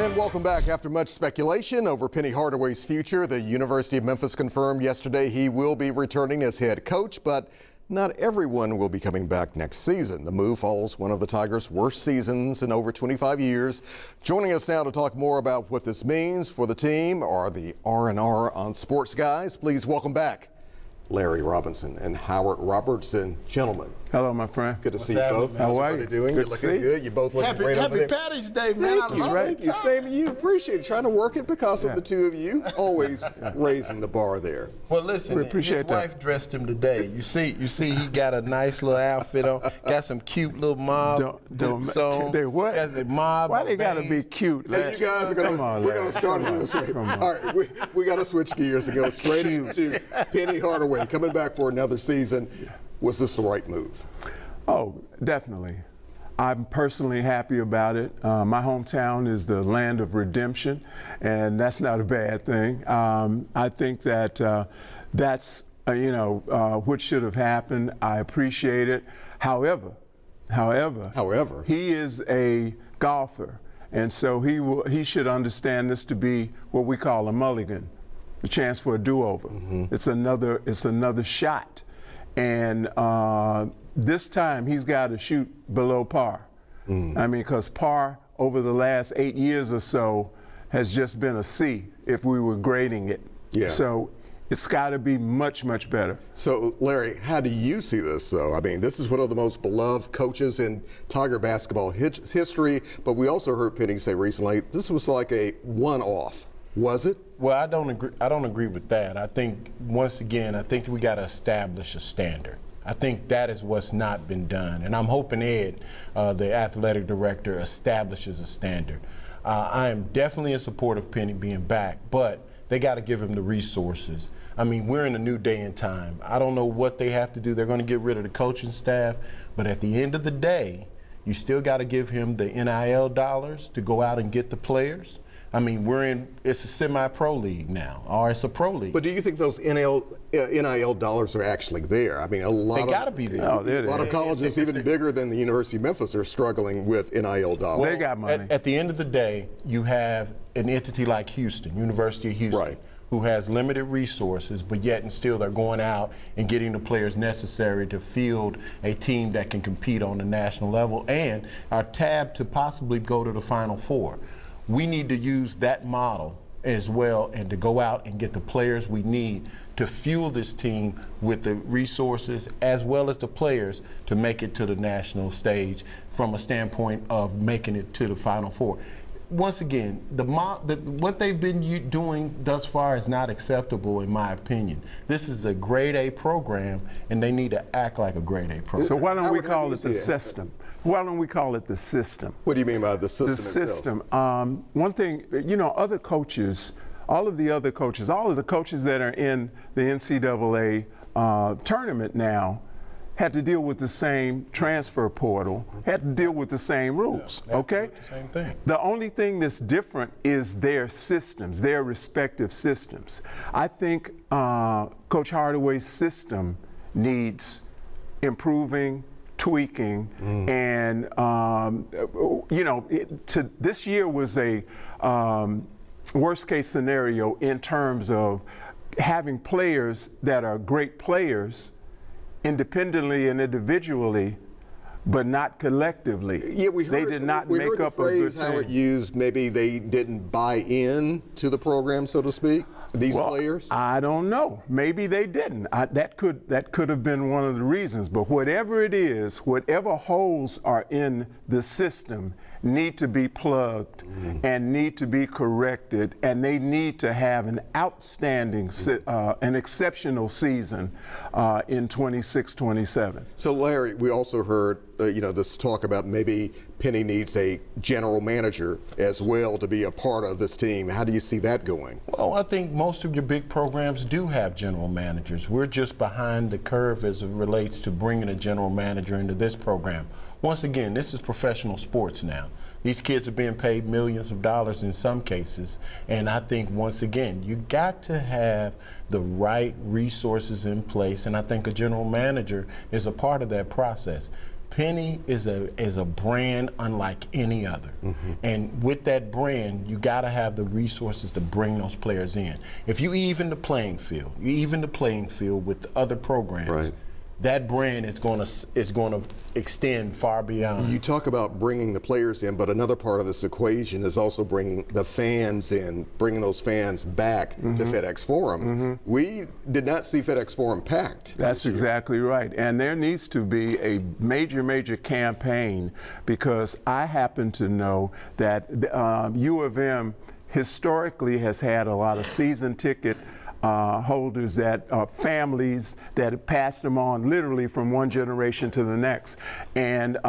And welcome back. After much speculation over Penny Hardaway's future, the University of Memphis confirmed yesterday he will be returning as head coach, but not everyone will be coming back next season. The move follows one of the Tigers' worst seasons in over 25 years. Joining us now to talk more about what this means for the team are the R&R Sports guys. Please welcome back Larry Robinson and Howard Robertson. Gentlemen. Hello, my friend. Good to see you both. How are you? Doing? You're looking good. You both looking great over there. Happy Patty's Day, man. Thank you. Same to you. Appreciate it. Trying to work it because of the two of you. Always raising the bar there. Well, listen, his wife dressed him today. You see, he got a nice little outfit on. Got some cute little mob. They what? Got the mob. Why they gotta be cute? So you guys are gonna. We're gonna start on this way. All right, we got to switch gears and go straight into Penny Hardaway coming back for another season. Was this the right move? Oh, definitely. I'm personally happy about it. My hometown is the land of redemption, and that's not a bad thing. I think that that's what should have happened. I appreciate it. However, he is a golfer, and so he should understand this to be what we call a mulligan, a chance for a do-over. It's another shot. And this time he's got to shoot below par. I mean, because par over the last 8 years or so has just been a C if we were grading it. Yeah. So it's got to be much, much better. So, Larry, how do you see this, though? I mean, this is one of the most beloved coaches in Tiger basketball history, but we also heard Penny say recently this was like a one-off. Was it? Well, I don't agree with that. I think, once again, we got to establish a standard. I think that is what's not been done. And I'm hoping Ed, the athletic director, establishes a standard. I am definitely in support of Penny being back, but they got to give him the resources. I mean, we're in a new day and time. I don't know what they have to do. They're going to get rid of the coaching staff. But at the end of the day, you still got to give him the NIL dollars to go out and get the players. I mean, it's a semi-pro league now, or it's a pro league. But do you think those NIL dollars are actually there? I mean, they got to be there. A lot of colleges, even bigger than the University of Memphis, are struggling with NIL dollars. Well, they got money. At the end of the day, you have an entity like Houston, University of Houston, right, who has limited resources, but yet and still they're going out and getting the players necessary to field a team that can compete on the national level and are tabbed to possibly go to the Final Four. We need to use that model as well and to go out and get the players we need to fuel this team with the resources as well as the players to make it to the national stage from a standpoint of making it to the Final Four. Once again, what they've been doing thus far is not acceptable, in my opinion. This is a grade A program, and they need to act like a grade A program. So why don't we call it the system? Why don't we call it the system? What do you mean by the system itself? The system. One thing, other coaches, all of the coaches that are in the NCAA tournament now had to deal with the same transfer portal, had to deal with the same rules, okay? The same thing. The only thing that's different is their systems, their respective systems. I think Coach Hardaway's system needs improving, tweaking, and this year was a worst case scenario in terms of having players that are great players independently and individually, but not collectively. Yeah, they did not make up a good team. Howard used, maybe they didn't buy in to the program, so to speak, these players? I don't know. Maybe they didn't. That could have been one of the reasons. But whatever it is, whatever holes are in the system need to be plugged and need to be corrected, and they need to have an outstanding, an exceptional season in 26-27. So, Larry, we also heard this talk about maybe Penny needs a general manager as well to be a part of this team. How do you see that going? Well, I think most of your big programs do have general managers. We're just behind the curve as it relates to bringing a general manager into this program. Once again, this is professional sports now. These kids are being paid millions of dollars in some cases, and I think, once again, you got to have the right resources in place, and I think a general manager is a part of that process. Penny is a brand unlike any other. And with that brand, you got to have the resources to bring those players in. If you even the playing field, with the other programs, Right. that brand is going to extend far beyond. You talk about bringing the players in, but another part of this equation is also bringing the fans in, bringing those fans back to FedEx Forum. We did not see FedEx Forum packed. That's exactly right. And there needs to be a major campaign, because I happen to know that U of M historically has had a lot of season ticket holders that families that have passed them on literally from one generation to the next. And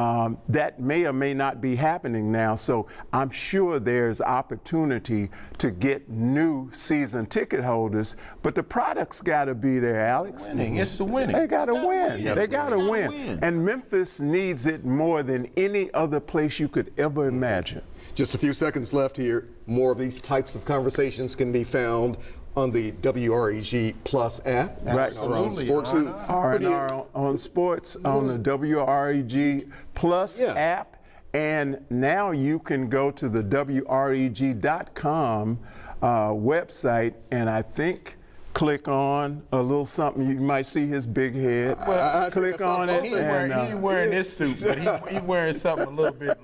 that may or may not be happening now. So I'm sure there's opportunity to get new season ticket holders, but the product's got to be there, Alex. Winning. It's the winning. They got to win. win. They got to Gotta win. win. And Memphis needs it more than any other place you could ever imagine. Just a few seconds left here. More of these types of conversations can be found on the WREG Plus app. Right. R&R Sports. R&R on Sports on the WREG Plus app. And now you can go to the WREG.com website, and I think click on a little something. You might see his big head. Click on it. He ain't wearing this suit, but he's wearing something a little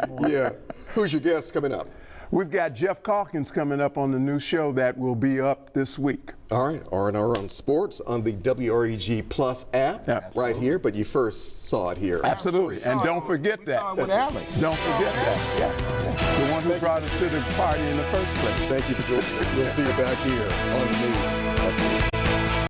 more. Yeah. Who's your guest coming up? We've got Jeff Calkins coming up on the new show that will be up this week. All right, R&R on Sports on the WREG Plus app right here, but you first saw it here. Absolutely. And don't forget that. Saw it with Alex. Don't forget that. Yeah. The one who brought us to the party in the first place. Thank you for joining us. We'll see you back here on the news.